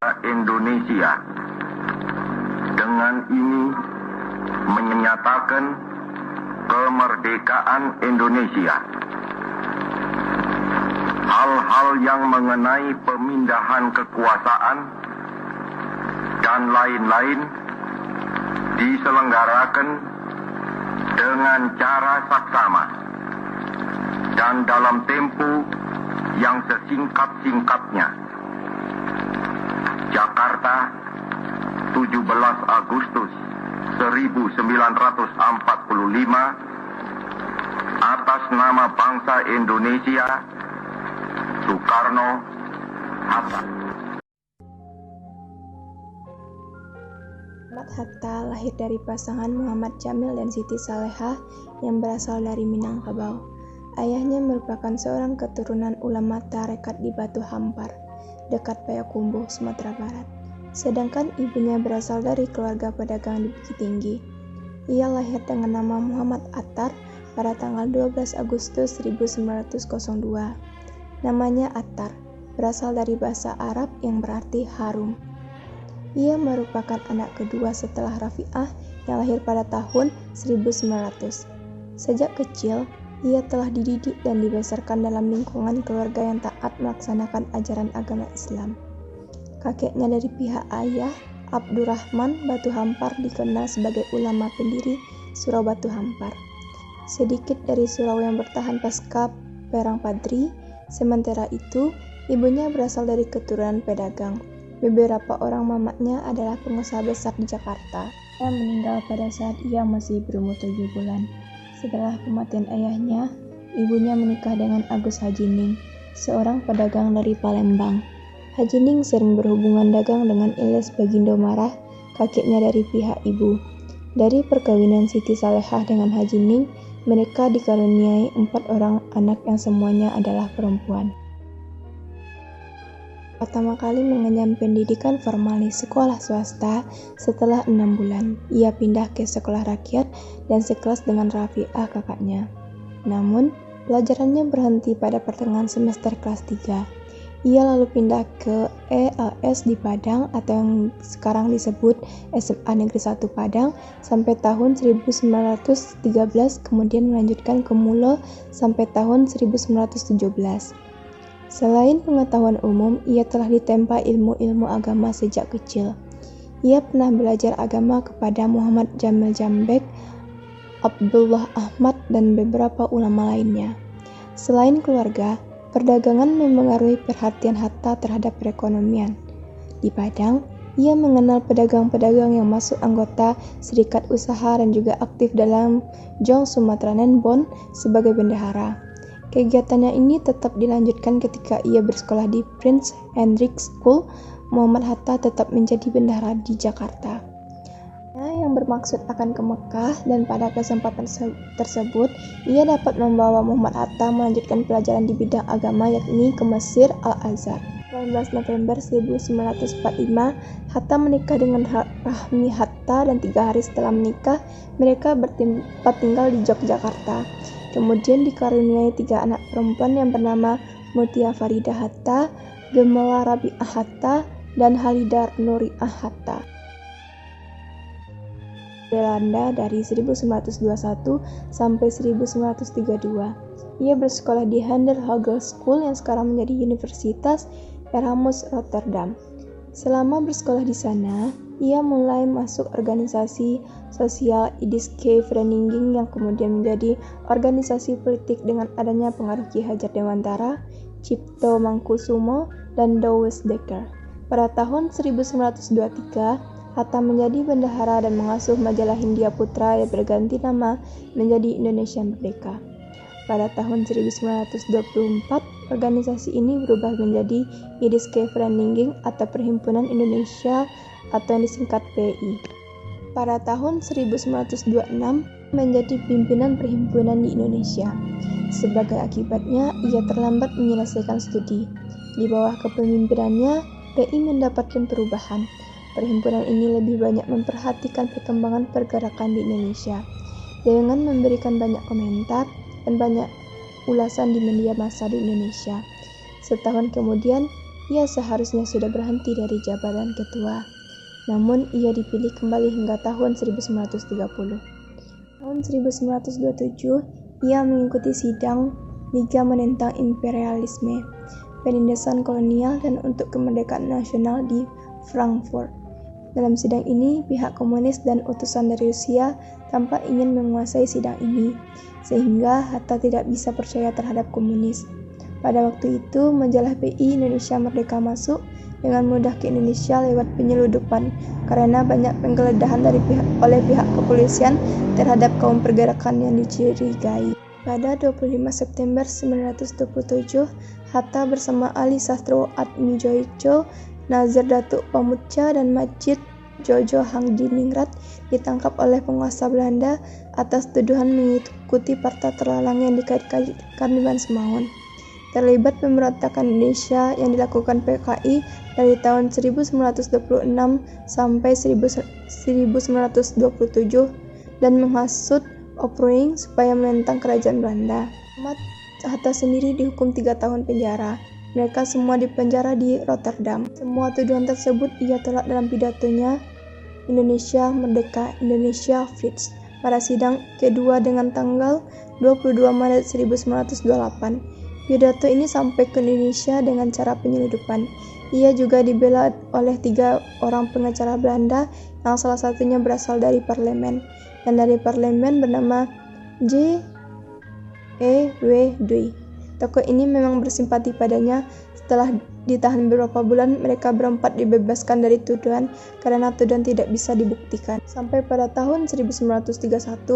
Indonesia. Dengan ini menyatakan kemerdekaan Indonesia. Hal-hal yang mengenai pemindahan kekuasaan dan lain-lain diselenggarakan dengan cara saksama dan dalam tempo yang sesingkat-singkatnya. Jakarta, 17 Agustus 1945, atas nama bangsa Indonesia, Soekarno-Hatta. Muhammad Hatta lahir dari pasangan Muhammad Jamil dan Siti Salehah yang berasal dari Minangkabau. Ayahnya merupakan seorang keturunan ulama tarekat di Batu Hampar, dekat Payakumbuh, Sumatera Barat. Sedangkan ibunya berasal dari keluarga pedagang di Bukit Tinggi. Ia lahir dengan nama Muhammad Attar pada tanggal 12 Agustus 1902. Namanya Attar berasal dari bahasa Arab yang berarti harum. Ia merupakan anak kedua setelah Rafi'ah yang lahir pada tahun 1900. Sejak kecil, ia telah dididik dan dibesarkan dalam lingkungan keluarga yang taat melaksanakan ajaran agama Islam. Kakeknya dari pihak ayah, Abdurrahman Batu Hampar, dikenal sebagai ulama pendiri Surau Batu Hampar. Sedikit dari surau yang bertahan pasca Perang Padri. Sementara itu, ibunya berasal dari keturunan pedagang. Beberapa orang mamaknya adalah pengusaha besar di Jakarta. Ia meninggal pada saat ia masih berumur 7 bulan. Setelah kematian ayahnya, ibunya menikah dengan Agus Hajining, seorang pedagang dari Palembang. Hajining sering berhubungan dagang dengan Ilyas Bagindo Marah, kakeknya dari pihak ibu. Dari perkawinan Siti Salehah dengan Hajining, mereka dikaruniai 4 orang anak yang semuanya adalah perempuan. Pertama kali mengenyam pendidikan formal di sekolah swasta setelah 6 bulan. Ia pindah ke sekolah rakyat dan sekelas dengan Rafi'ah kakaknya. Namun, pelajarannya berhenti pada pertengahan semester kelas 3. Ia lalu pindah ke EAS di Padang atau yang sekarang disebut SMA Negeri 1 Padang sampai tahun 1913, kemudian melanjutkan ke Mulo sampai tahun 1917. Selain pengetahuan umum, ia telah ditempa ilmu-ilmu agama sejak kecil. Ia pernah belajar agama kepada Muhammad Jamil Jambek, Abdullah Ahmad, dan beberapa ulama lainnya. Selain keluarga, perdagangan memengaruhi perhatian Hatta terhadap perekonomian. Di Padang, ia mengenal pedagang-pedagang yang masuk anggota serikat usaha dan juga aktif dalam Jong Sumatera Nenbon sebagai bendahara. Kegiatannya ini tetap dilanjutkan ketika ia bersekolah di Prince Hendrik School. Muhammad Hatta tetap menjadi bendahara di Jakarta. Yang bermaksud akan ke Mekah, dan pada kesempatan tersebut ia dapat membawa Muhammad Hatta melanjutkan pelajaran di bidang agama, yakni ke Mesir Al-Azhar. 19 November 1945, Hatta menikah dengan Rahmi Hatta, dan 3 hari setelah menikah, mereka bertempat tinggal di Yogyakarta. Kemudian dikaruniai 3 anak perempuan yang bernama Mutia Farida Hatta, Gemala Rabi'ah Hatta, dan Halidar Nuri'ah Hatta. Belanda dari 1921 sampai 1932. Ia bersekolah di Handel Hogel School yang sekarang menjadi Universitas Erasmus Rotterdam. Selama bersekolah di sana, ia mulai masuk organisasi sosial IDISK Vereniging yang kemudian menjadi organisasi politik dengan adanya pengaruh Ki Hajar Dewantara, Cipto Mangkusumo, dan Douwes Dekker. Pada tahun 1923, Hatta menjadi bendahara dan mengasuh majalah Hindia Putra yang berganti nama menjadi Indonesia Merdeka. Pada tahun 1924, organisasi ini berubah menjadi IDISK Vereniging atau Perhimpunan Indonesia atau yang disingkat PI. Pada tahun 1926, menjadi pimpinan perhimpunan di Indonesia. Sebagai akibatnya, ia terlambat menyelesaikan studi. Di bawah kepemimpinannya, PI mendapatkan perubahan. Perhimpunan ini lebih banyak memperhatikan perkembangan pergerakan di Indonesia dengan memberikan banyak komentar dan banyak ulasan di media massa di Indonesia. Setahun kemudian, ia seharusnya sudah berhenti dari jabatan ketua. Namun, ia dipilih kembali hingga tahun 1930. Tahun 1927, ia mengikuti sidang Liga menentang imperialisme, penindasan kolonial, dan untuk kemerdekaan nasional di Frankfurt. Dalam sidang ini, pihak komunis dan utusan dari Rusia tampak ingin menguasai sidang ini, sehingga Hatta tidak bisa percaya terhadap komunis. Pada waktu itu, majalah PI Indonesia Merdeka masuk dengan mudah ke Indonesia lewat penyeludupan karena banyak penggeledahan oleh pihak kepolisian terhadap kaum pergerakan yang dicurigai. Pada 25 September 1927, Hatta bersama Ali Sastro Atmijojo, Nazir Datuk Pamucha, dan Majid Jojo Hadiningrat ditangkap oleh penguasa Belanda atas tuduhan mengikuti partai terlarang yang dikaitkan dengan Semaun. Terlibat pemberontakan Indonesia yang dilakukan PKI dari tahun 1926 sampai 1927 dan menghasut Opruing supaya menentang kerajaan Belanda. Hatta sendiri dihukum 3 tahun penjara. Mereka semua dipenjara di Rotterdam. Semua tuduhan tersebut ia tolak dalam pidatonya Indonesia Merdeka, Indonesia Frits pada sidang kedua dengan tanggal 22 Maret 1928. Pidato ini sampai ke Indonesia dengan cara penyeludupan. Ia juga dibela oleh 3 orang pengacara Belanda yang salah satunya berasal dari parlemen. Dan dari parlemen bernama J. E. W. Dui. Tokoh ini memang bersimpati padanya. Setelah ditahan beberapa bulan, mereka berempat dibebaskan dari tuduhan karena tuduhan tidak bisa dibuktikan. Sampai pada tahun 1931,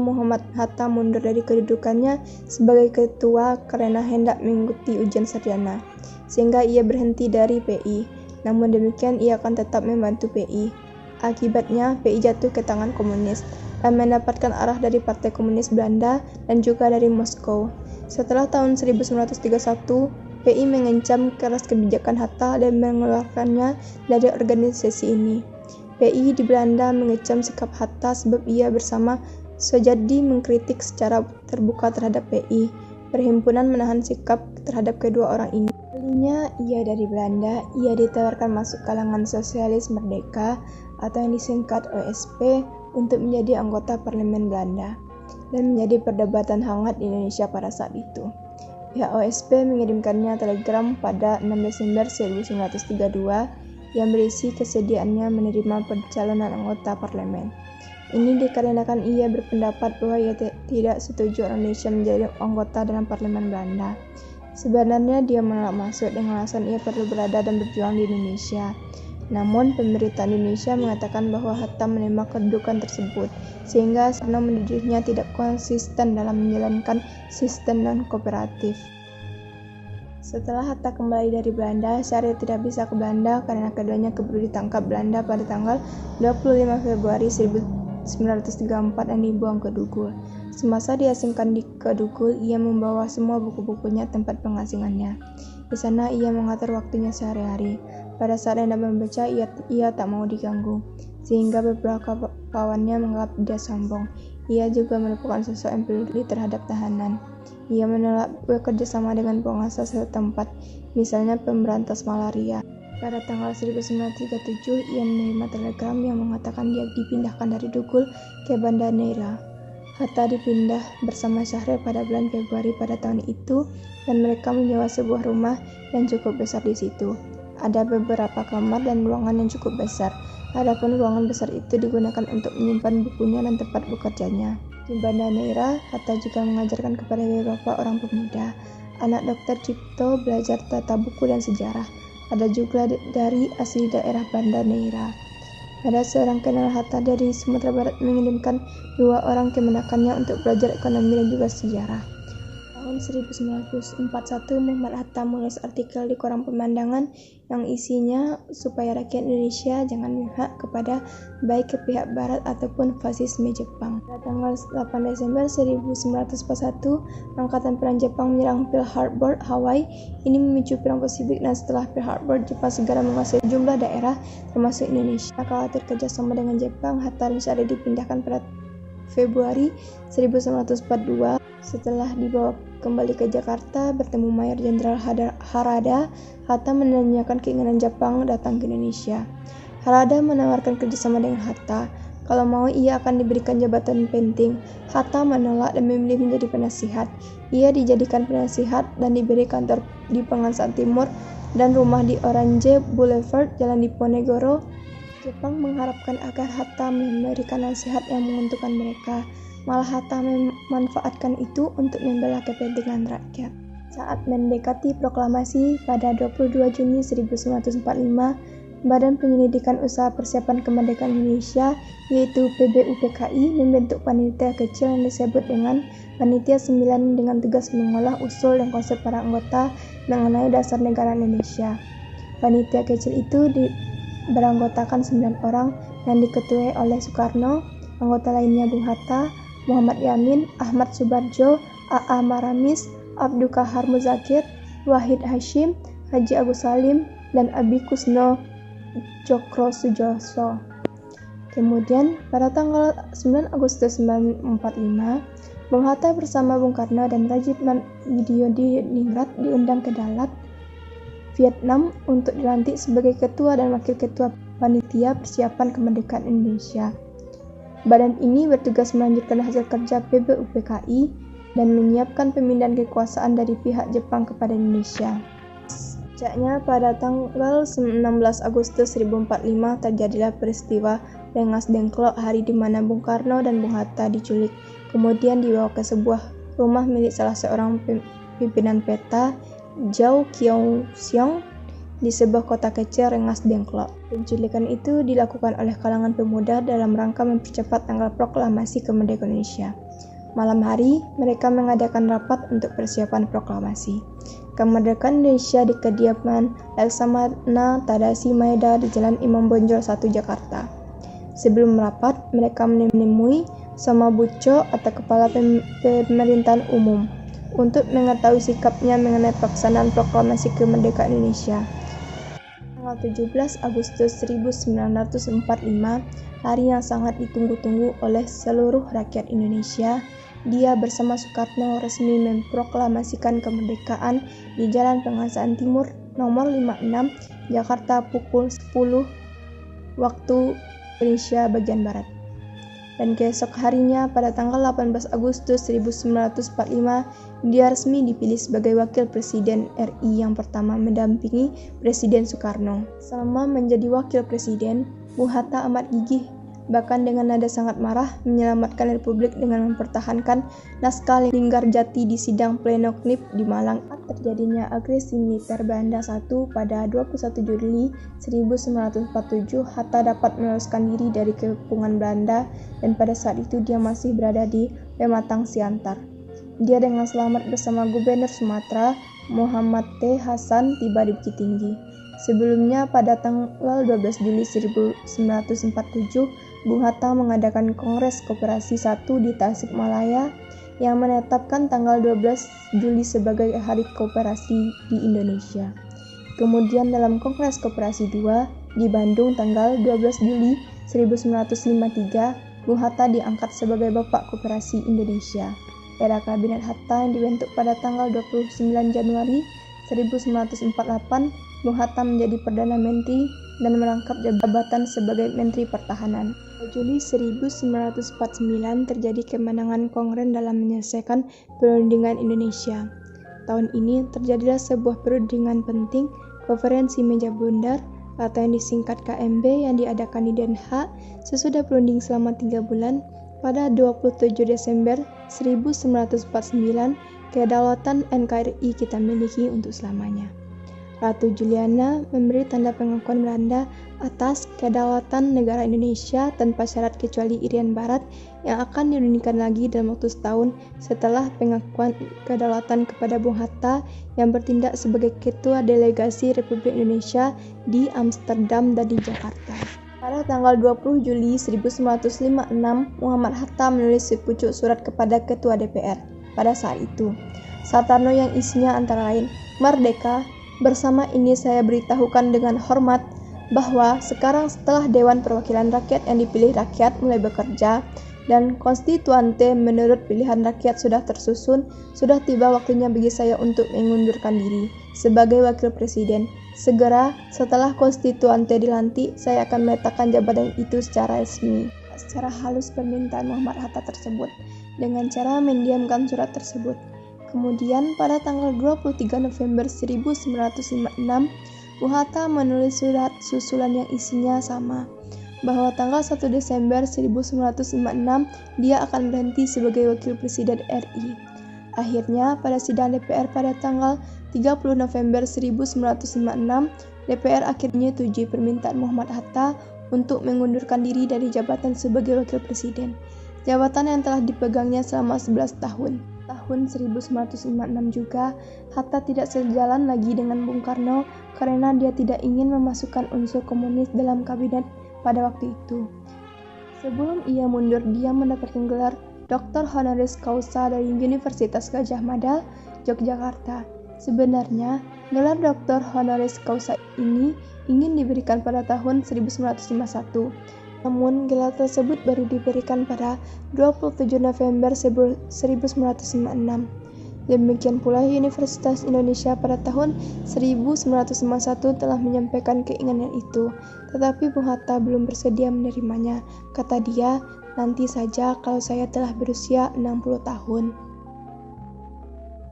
Muhammad Hatta mundur dari kedudukannya sebagai ketua karena hendak mengikuti ujian sarjana, sehingga ia berhenti dari PI. Namun demikian, ia akan tetap membantu PI. Akibatnya, PI jatuh ke tangan komunis dan mendapatkan arah dari Partai Komunis Belanda dan juga dari Moskow. Setelah tahun 1931, PI mengancam keras kebijakan Hatta dan mengeluarkannya dari organisasi ini. PI di Belanda mengecam sikap Hatta sebab ia bersama Sojadi mengkritik secara terbuka terhadap PI. Perhimpunan menahan sikap terhadap kedua orang ini. Kalinya ia dari Belanda, ia ditawarkan masuk kalangan Sosialis Merdeka atau yang disingkat OSP untuk menjadi anggota parlemen Belanda dan menjadi perdebatan hangat di Indonesia pada saat itu. Pihak OSP mengirimkannya telegram pada 6 Desember 1932 yang berisi kesediaannya menerima pencalonan anggota parlemen. Ini dikarenakan ia berpendapat bahwa ia tidak setuju orang Indonesia menjadi anggota dalam parlemen Belanda. Sebenarnya dia menolak masuk dengan alasan ia perlu berada dan berjuang di Indonesia. Namun, pemerintah Indonesia mengatakan bahwa Hatta menerima kedudukan tersebut, sehingga karena menuduhnya tidak konsisten dalam menjalankan sistem non-kooperatif. Setelah Hatta kembali dari Belanda, Syahrir tidak bisa ke Belanda karena keduanya keburu ditangkap Belanda pada tanggal 25 Februari 1934 dan dibuang ke Dugul. Semasa diasingkan ke Dugul, ia membawa semua buku-bukunya tempat pengasingannya. Di sana ia mengatur waktunya sehari-hari. Pada saat hendak membaca, ia tak mau diganggu, sehingga beberapa kawannya menganggap dia sombong. Ia juga merupakan sosok yang peduli terhadap tahanan. Ia menolak bekerja sama dengan penguasa setempat, misalnya pemberantas malaria. Pada tanggal 1937, ia menerima telegram yang mengatakan dia dipindahkan dari Dugul ke Banda Neira. Hatta dipindah bersama Syahrir pada bulan Februari pada tahun itu, dan mereka menyewa sebuah rumah yang cukup besar di situ. Ada beberapa kamar dan ruangan yang cukup besar. Adapun ruangan besar itu digunakan untuk menyimpan bukunya dan tempat bekerjanya. Di Banda Neira, Hatta juga mengajarkan kepada beberapa orang pemuda. Anak Dr. Cipto belajar tata buku dan sejarah. Ada juga dari asli daerah Banda Neira. Ada seorang kenal Hatta dari Sumatera Barat mengirimkan 2 orang kemenakannya untuk belajar ekonomi dan juga sejarah. Tahun 1941, Muhammad Hatta menulis artikel di koran Pemandangan yang isinya supaya rakyat Indonesia jangan memihak kepada baik ke pihak Barat ataupun fasisme Jepang. Pada tanggal 8 Desember 1941, Angkatan Perang Jepang menyerang Pearl Harbor, Hawaii. Ini memicu perang Pasifik dan setelah Pearl Harbor, Jepang segera menguasai sejumlah daerah termasuk Indonesia. Khawatir kerjasama dengan Jepang, Hatta dan Syahrir dipindahkan pada Februari 1942 setelah dibawa kembali ke Jakarta bertemu Mayor Jenderal Harada, Hatta menanyakan keinginan Jepang datang ke Indonesia. Harada menawarkan kerjasama dengan Hatta. Kalau mau ia akan diberikan jabatan penting. Hatta menolak dan memilih menjadi penasihat. Ia dijadikan penasihat dan diberi kantor di Pengasahan Timur dan rumah di Orange Boulevard, Jalan Diponegoro. Jepang mengharapkan agar Hatta memberikan nasihat yang menguntungkan mereka. Malah Hatta memanfaatkan itu untuk membela kepentingan rakyat. Saat mendekati proklamasi pada 22 Juni 1945, Badan Penyelidikan Usaha Persiapan Kemerdekaan Indonesia, yaitu PBUPKI, membentuk panitia kecil yang disebut dengan Panitia 9 dengan tugas mengolah usul dan konsep para anggota mengenai dasar negara Indonesia. Panitia kecil itu beranggotakan 9 orang yang diketuai oleh Soekarno, anggota lainnya Bung Hatta, Muhammad Yamin, Ahmad Subarjo, A.A. Maramis, Abdul Kahar Muzakir, Wahid Hashim, Haji Agus Salim, dan Abi Kusno Cokro Sujoso. Kemudian pada tanggal 9 Agustus 1945, Bung Hatta bersama Bung Karno dan Rajid Widyodiningrat diundang ke Dalat, Vietnam untuk dilantik sebagai ketua dan wakil ketua Panitia Persiapan Kemerdekaan Indonesia. Badan ini bertugas melanjutkan hasil kerja PBUPKI dan menyiapkan pemindahan kekuasaan dari pihak Jepang kepada Indonesia. Puncaknya pada tanggal 16 Agustus 1945 terjadilah peristiwa Rengas Dengklok, hari di mana Bung Karno dan Bung Hatta diculik, kemudian dibawa ke sebuah rumah milik salah seorang pimpinan PETA, Zhao Qiaoxiong, di sebuah kota kecil Rengas Dengklok. Penculikan itu dilakukan oleh kalangan pemuda dalam rangka mempercepat tanggal proklamasi kemerdekaan Indonesia. Malam hari, mereka mengadakan rapat untuk persiapan proklamasi kemerdekaan Indonesia di kediaman Laksamana Tadashi Maeda di Jalan Imam Bonjol 1, Jakarta. Sebelum merapat, mereka menemui Samabucho atau Kepala Pemerintahan Umum untuk mengetahui sikapnya mengenai pelaksanaan proklamasi kemerdekaan Indonesia. Tanggal 17 Agustus 1945, hari yang sangat ditunggu-tunggu oleh seluruh rakyat Indonesia, dia bersama Soekarno resmi memproklamasikan kemerdekaan di Jalan Pengasahan Timur nomor 56, Jakarta pukul 10 waktu Indonesia bagian Barat. Dan keesok harinya pada tanggal 18 Agustus 1945, dia resmi dipilih sebagai wakil presiden RI yang pertama mendampingi Presiden Soekarno. Selama menjadi wakil presiden, Bung Hatta amat gigih, bahkan dengan nada sangat marah, menyelamatkan Republik dengan mempertahankan naskah Linggarjati di sidang pleno KNIP di Malang. Terjadinya agresi militer Belanda I pada 21 Juli 1947, Hatta dapat meloloskan diri dari kepungan Belanda dan pada saat itu dia masih berada di Pematang Siantar. Dia dengan selamat bersama Gubernur Sumatera, Muhammad T. Hasan, tiba di Bukit Tinggi. Sebelumnya pada tanggal 12 Juli 1947, Bung Hatta mengadakan Kongres Koperasi 1 di Tasikmalaya yang menetapkan tanggal 12 Juli sebagai Hari Koperasi di Indonesia. Kemudian dalam Kongres Koperasi 2 di Bandung tanggal 12 Juli 1953, Bung Hatta diangkat sebagai Bapak Koperasi Indonesia. Era Kabinet Hatta yang dibentuk pada tanggal 29 Januari 1948, Bung Hatta menjadi Perdana Menteri dan merangkap jabatan sebagai Menteri Pertahanan. Juli 1949 terjadi kemenangan Kongres dalam menyelesaikan perundingan Indonesia. Tahun ini terjadilah sebuah perundingan penting, Konferensi Meja Bundar atau yang disingkat KMB yang diadakan di Den Haag. Sesudah berunding selama 3 bulan, pada 27 Desember 1949, kedaulatan NKRI kita miliki untuk selamanya. Ratu Juliana memberi tanda pengakuan Belanda atas kedaulatan negara Indonesia tanpa syarat kecuali Irian Barat yang akan dirundingkan lagi dalam waktu setahun setelah pengakuan kedaulatan kepada Bung Hatta yang bertindak sebagai Ketua Delegasi Republik Indonesia di Amsterdam dan di Jakarta. Pada tanggal 20 Juli 1956, Muhammad Hatta menulis sepucuk surat kepada Ketua DPR pada saat itu, Satarno, yang isinya antara lain, "Merdeka, bersama ini saya beritahukan dengan hormat bahwa sekarang setelah Dewan Perwakilan Rakyat yang dipilih rakyat mulai bekerja, dan konstituante menurut pilihan rakyat sudah tersusun, sudah tiba waktunya bagi saya untuk mengundurkan diri sebagai wakil presiden. Segera setelah konstituante dilantik, saya akan meletakkan jabatan itu secara resmi. Secara halus permintaan Muhammad Hatta tersebut, dengan cara mendiamkan surat tersebut. Kemudian pada tanggal 23 November 1956, Bung Hatta menulis surat susulan yang isinya sama, bahwa tanggal 1 Desember 1956 dia akan berhenti sebagai wakil presiden RI. Akhirnya pada sidang DPR pada tanggal 30 November 1956, DPR akhirnya menyetujui permintaan Muhammad Hatta untuk mengundurkan diri dari jabatan sebagai wakil presiden, jabatan yang telah dipegangnya selama 11 tahun. Tahun 1956 juga, Hatta tidak sejalan lagi dengan Bung Karno karena dia tidak ingin memasukkan unsur komunis dalam kabinet pada waktu itu. Sebelum ia mundur, dia mendapatkan gelar Dr. Honoris Causa dari Universitas Gadjah Mada, Yogyakarta. Sebenarnya, gelar Dr. Honoris Causa ini ingin diberikan pada tahun 1951. Namun, gelar tersebut baru diberikan pada 27 November 1956. Demikian pula Universitas Indonesia pada tahun 1951 telah menyampaikan keinginan itu, tetapi Bung Hatta belum bersedia menerimanya. Kata dia, nanti saja kalau saya telah berusia 60 tahun.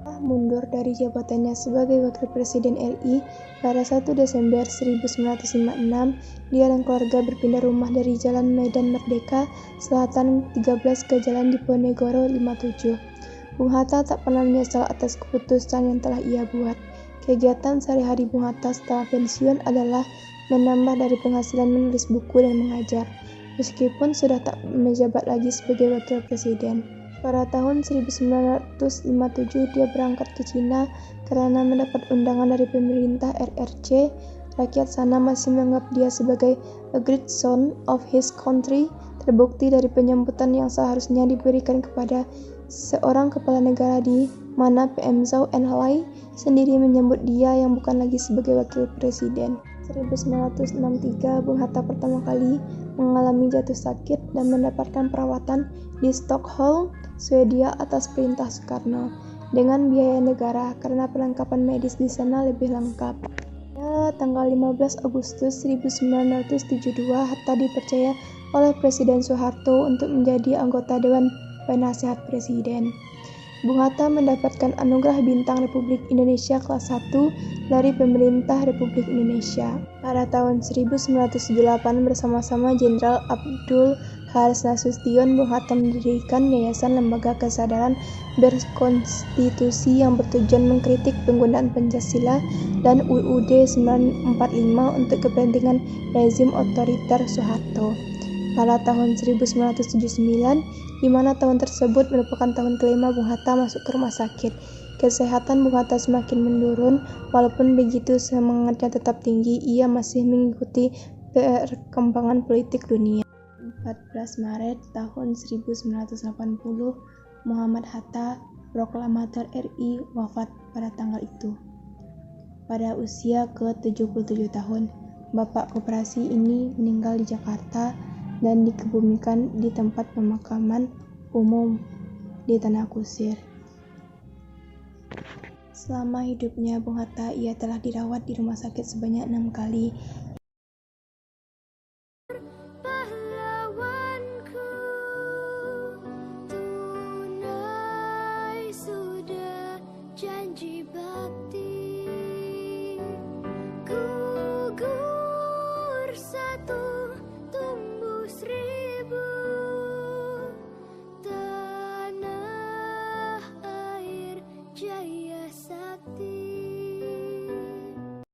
Setelah mundur dari jabatannya sebagai Wakil Presiden RI pada 1 Desember 1956, dia dan keluarga berpindah rumah dari Jalan Medan Merdeka Selatan 13 ke Jalan Diponegoro 57. Bung Hatta tak pernah menyesal atas keputusan yang telah ia buat. Kegiatan sehari-hari Bung Hatta setelah pensiun adalah menambah dari penghasilan menulis buku dan mengajar, meskipun sudah tak menjabat lagi sebagai wakil presiden. Pada tahun 1957 dia berangkat ke Cina karena mendapat undangan dari pemerintah RRC. Rakyat sana masih menganggap dia sebagai a great son of his country. Terbukti dari penyambutan yang seharusnya diberikan kepada seorang kepala negara di mana PM Zhou Enlai sendiri menyambut dia yang bukan lagi sebagai wakil presiden. 1963 Bung Hatta pertama kali mengalami jatuh sakit dan mendapatkan perawatan di Stockholm, Swedia atas perintah Soekarno dengan biaya negara karena perlengkapan medis di sana lebih lengkap. Tanggal 15 Agustus 1972 Hatta dipercaya oleh Presiden Soeharto untuk menjadi anggota Dewan Penasehat Presiden. Bung Hatta mendapatkan anugerah Bintang Republik Indonesia kelas 1 dari pemerintah Republik Indonesia. Pada tahun 1908 bersama-sama Jenderal Abdul Haris Nasution, Bung Hatta mendirikan Yayasan Lembaga Kesadaran Berkonstitusi yang bertujuan mengkritik penggunaan Pancasila dan UUD 945 untuk kepentingan rezim otoriter Soeharto. Pada tahun 1979, di mana tahun tersebut merupakan tahun kelima Bung Hatta masuk ke rumah sakit. Kesehatan Bung Hatta semakin menurun, walaupun begitu semangatnya tetap tinggi, ia masih mengikuti perkembangan politik dunia. 14 Maret tahun 1980, Muhammad Hatta, proklamator RI, wafat pada tanggal itu. Pada usia ke-77 tahun, Bapak Koperasi ini meninggal di Jakarta dan dikebumikan di tempat pemakaman umum di Tanah Kusir. Selama hidupnya Bung Hatta, ia telah dirawat di rumah sakit sebanyak 6 kali.